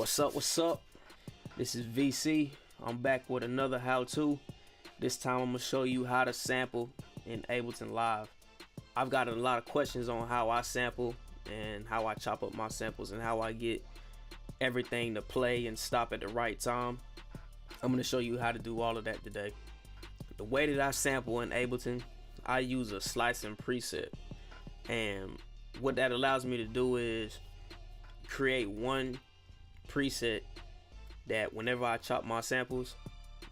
What's up, what's up? This is VC. I'm back with another how-to. This time I'm gonna show you how to sample in Ableton Live. I've got a lot of questions on how I sample and how I chop up my samples and how I get everything to play and stop at the right time. I'm gonna show you how to do all of that today. The way that I sample in Ableton, I use a slicing preset, and what that allows me to do is create one preset that whenever I chop my samples,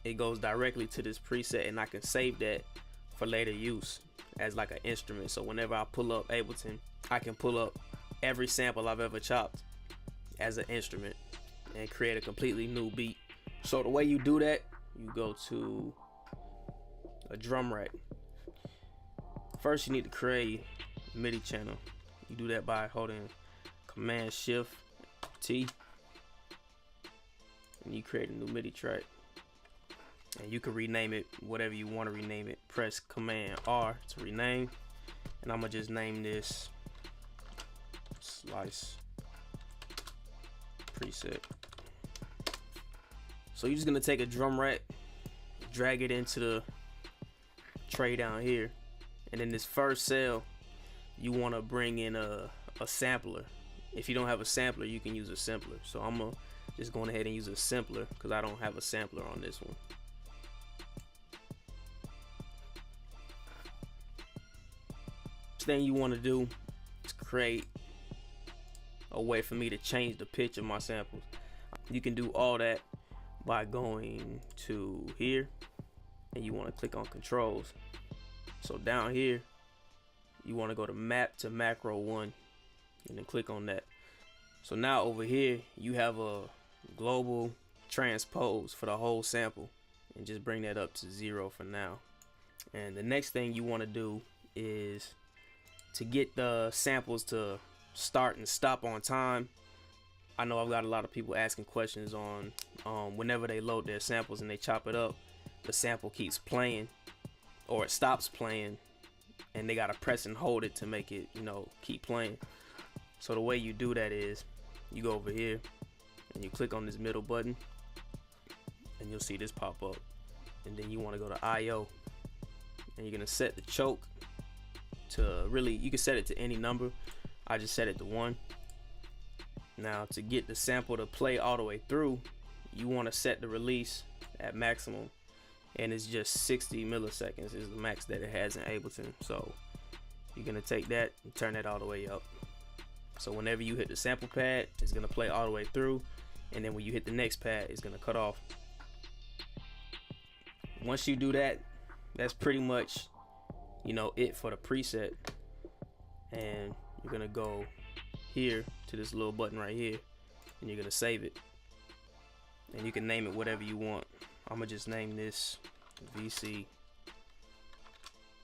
it goes directly to this preset, and I can save that for later use as like an instrument. So whenever I pull up Ableton, I can pull up every sample I've ever chopped as an instrument and create a completely new beat. So the way you do that, you go to a drum rack. First you need to create a MIDI channel. You do that by holding Command Shift T, and you create a new MIDI track, and you can rename it whatever you want to rename it. Press Command R to rename, and I'm gonna just name this Slice Preset. So you're just gonna take a drum rack, drag it into the tray down here, and in this first cell you want to bring in a sampler. If you don't have a sampler, you can use a sampler. So I'm gonna just go ahead and use a sampler because I don't have a sampler on this one. First thing you want to do is create a way for me to change the pitch of my samples. You can do all that by going to here, and you want to click on controls. So down here you want to go to map to macro 1 and then click on that. So now over here you have a global transpose for the whole sample, and just bring that up to 0 for now. And the next thing you want to do is to get the samples to start and stop on time. I know I've got a lot of people asking questions on whenever they load their samples and they chop it up, the sample keeps playing or it stops playing, and they gotta press and hold it to make it, keep playing. So the way you do that is you go over here and you click on this middle button, and you'll see this pop up, and then you want to go to IO, and you're gonna set the choke to you can set it to any number. I just set it to 1. Now to get the sample to play all the way through, you want to set the release at maximum, and it's just 60 milliseconds is the max that it has in Ableton. So you're gonna take that and turn that all the way up, so whenever you hit the sample pad, it's gonna play all the way through, and then when you hit the next pad, it's gonna cut off. Once you do that, that's pretty much it for the preset. And you're gonna go here to this little button right here, and you're gonna save it, and you can name it whatever you want. I'm gonna just name this VC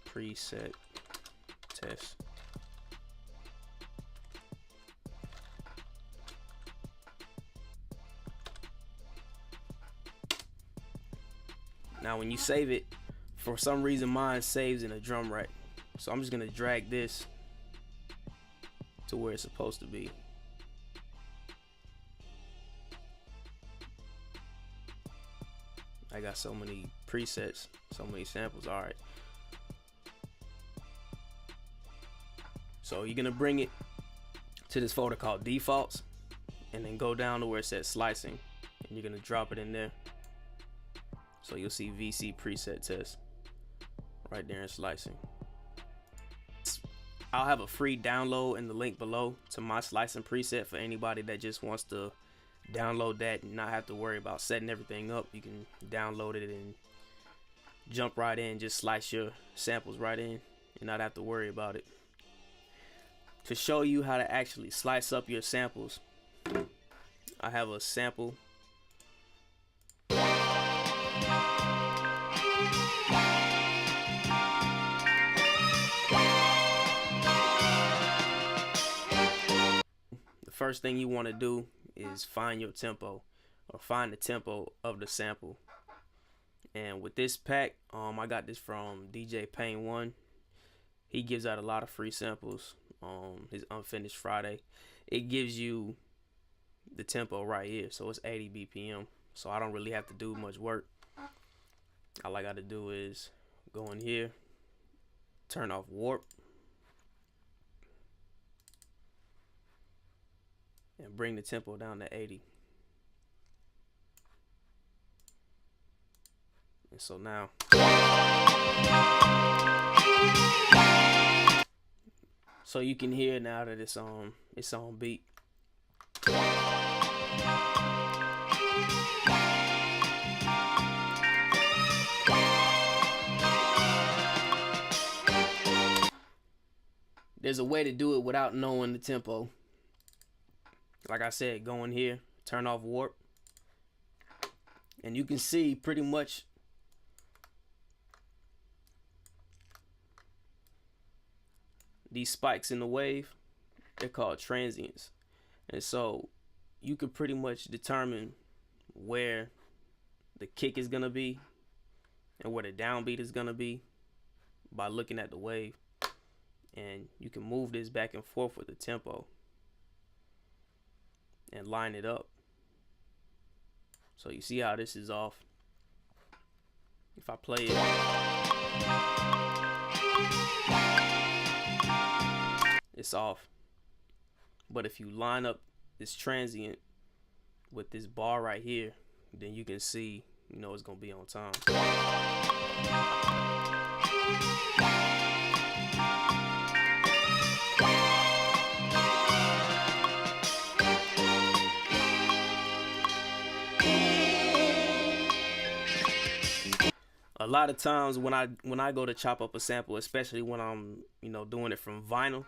Preset Test. Now when you save it, for some reason mine saves in a drum rack, so I'm just gonna drag this to where it's supposed to be. I got so many presets, so many samples. All right, so you're gonna bring it to this folder called defaults, and then go down to where it says slicing, and you're gonna drop it in there. So you'll see VC Preset Test right there in slicing. I'll have a free download in the link below to my slicing preset for anybody that just wants to download that and not have to worry about setting everything up. You can download it and jump right in, just slice your samples right in and not have to worry about it. To show you how to actually slice up your samples, I have a sample. First thing you want to do is find your tempo, or find the tempo of the sample. And with this pack, I got this from DJ Pain 1. He gives out a lot of free samples. His Unfinished Friday. It gives you the tempo right here. So it's 80 BPM. So I don't really have to do much work. All I got to do is go in here, turn off warp, and bring the tempo down to 80. And so now, so you can hear now that it's on beat. There's a way to do it without knowing the tempo. Like I said, go in here, turn off warp, and you can see pretty much these spikes in the wave. They're called transients. And so you could pretty much determine where the kick is gonna be and where the downbeat is gonna be by looking at the wave. And you can move this back and forth with the tempo and line it up. So you see how this is off. If I play it, it's off. But if you line up this transient with this bar right here, then you can see, you know, it's gonna be on time. A lot of times when I go to chop up a sample, especially when I'm, you know, doing it from vinyl,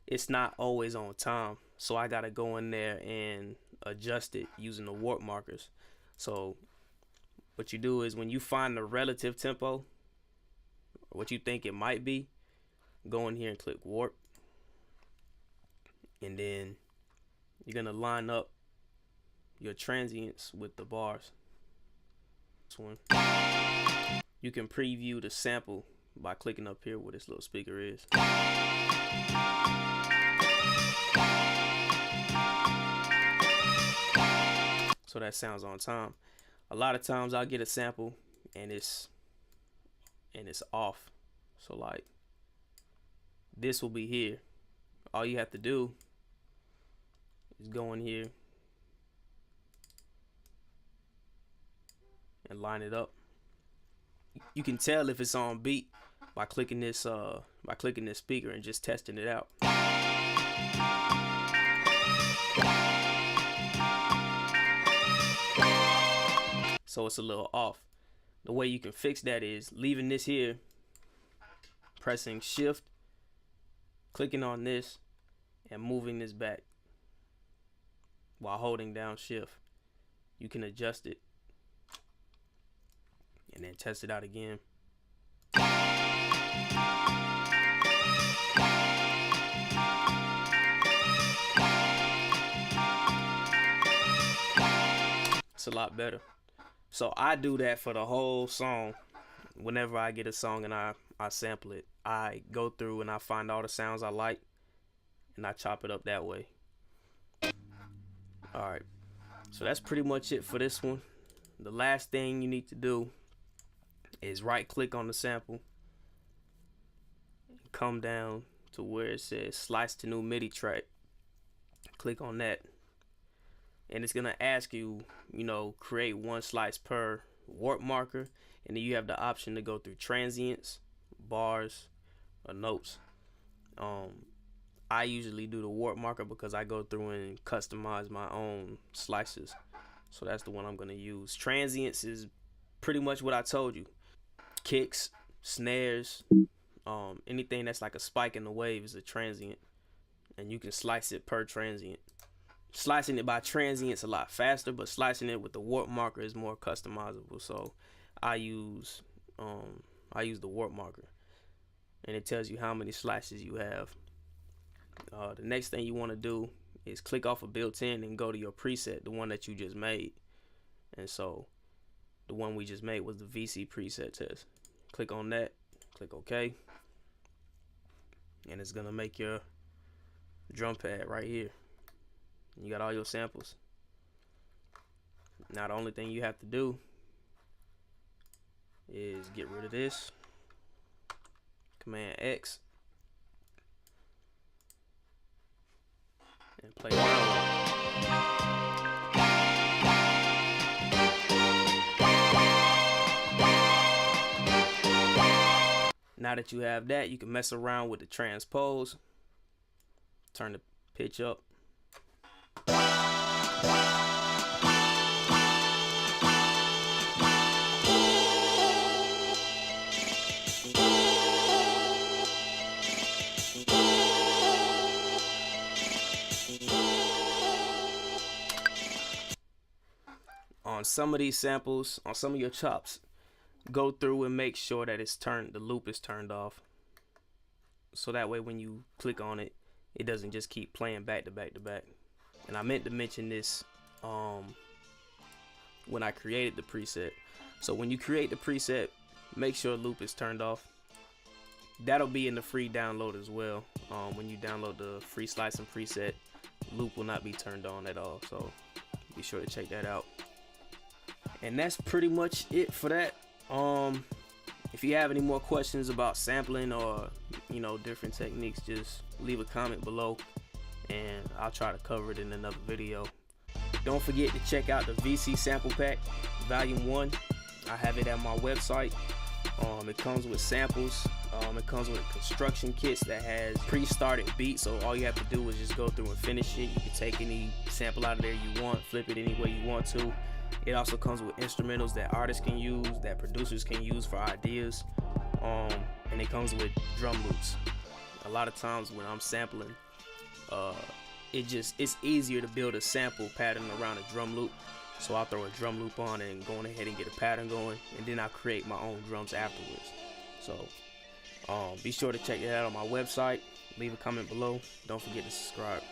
it's not always on time. So I gotta go in there and adjust it using the warp markers. So what you do is when you find the relative tempo, or what you think it might be, go in here and click warp. And then you're gonna line up your transients with the bars. This one. You can preview the sample by clicking up here where this little speaker is. So that sounds on time. A lot of times I'll get a sample and it's off. So like this will be here. All you have to do is go in here and line it up. You can tell if it's on beat by clicking this speaker and just testing it out. So it's a little off. The way you can fix that is leaving this here, pressing shift, clicking on this, and moving this back while holding down shift. You can adjust it and then test it out again. It's a lot better. So I do that for the whole song. Whenever I get a song and I sample it, I go through and I find all the sounds I like and I chop it up that way. Alright, so that's pretty much it for this one. The last thing you need to do is right click on the sample and come down to where it says slice to new MIDI track. Click on that and it's gonna ask you, you know, create one slice per warp marker, and then you have the option to go through transients, bars, or notes. I usually do the warp marker because I go through and customize my own slices. So that's the one I'm gonna use. Transients is pretty much what I told you. Kicks, snares, anything that's like a spike in the wave is a transient, and you can slice it per transient. Slicing it by transient's a lot faster, but slicing it with the warp marker is more customizable. So I use the warp marker, and it tells you how many slices you have. The next thing you want to do is click off of built-in and go to your preset, the one that you just made. And so the one we just made was the VC preset test. Click on that, click OK, and it's gonna make your drum pad right here. You got all your samples. Now the only thing you have to do is get rid of this, Command X, and play around. Now that you have that, you can mess around with the transpose, turn the pitch up. On some of these samples, on some of your chops, go through and make sure that it's turned, the loop is turned off, so that way when you click on it, it doesn't just keep playing back to back to back. And I meant to mention this when I created the preset. So when you create the preset, make sure loop is turned off. That'll be in the free download as well. When you download the free slicing preset, loop will not be turned on at all, so be sure to check that out. And that's pretty much it for that. If you have any more questions about sampling or different techniques, just leave a comment below and I'll try to cover it in another video. Don't forget to check out the VC sample pack volume 1. I have it at my website. It comes with samples. It comes with construction kits that has pre-started beats, so all you have to do is just go through and finish it. You can take any sample out of there you want, flip it any way you want to. It also comes with instrumentals that artists can use, that producers can use for ideas, and it comes with drum loops. A lot of times when I'm sampling, it's easier to build a sample pattern around a drum loop, so I'll throw a drum loop on and go ahead and get a pattern going, and then I'll create my own drums afterwards. So be sure to check that out on my website. Leave a comment below. Don't forget to subscribe.